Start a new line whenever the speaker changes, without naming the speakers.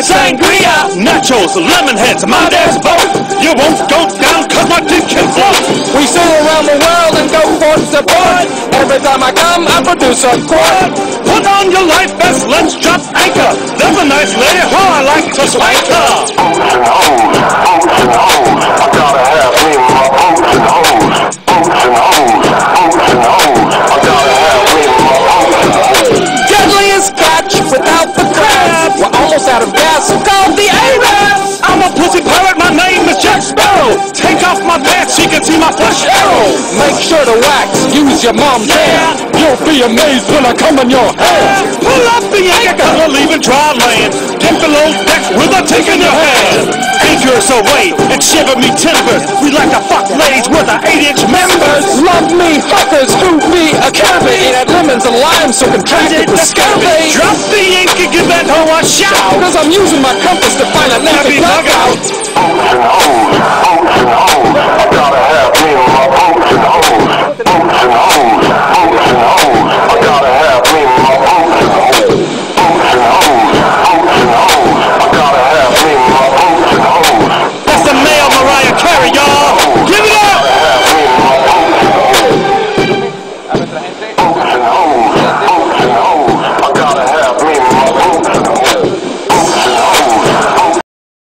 a sangria.
Nachos, lemon heads, my dad's boat. You won't go down cause my dick can float.
We sail around the world and go port to port. Every time I come, I produce a quart.
Put on your life vest, let's drop anchor. There's a nice lady who I like to swank her.
Boats and hoes, I gotta have me my boats and hoes. Boats and hoes, I gotta have me my boats and hoes.
Deadliest catch without the crab. We're almost out of gas, so call the Arabs.
I'm a pussy pirate, my name is Jack Sparrow. Take off my pants, she can see my flesh arrow.
Make sure to wax, use your mom's hair. You'll be amazed when I come in your hair.
Pull up the anchor cause we're leaving dry land. Take below decks with a tick in your hand. Anchors away and shiver me timbers. We like to fuck ladies with our 8-inch members.
Love me, fuckers, who be a curvy. Eat lemons and limes so contracted with scurvy.
Drop the anchor, give that hoe a shout.
Cause I'm using my compass to find a nappy bug out.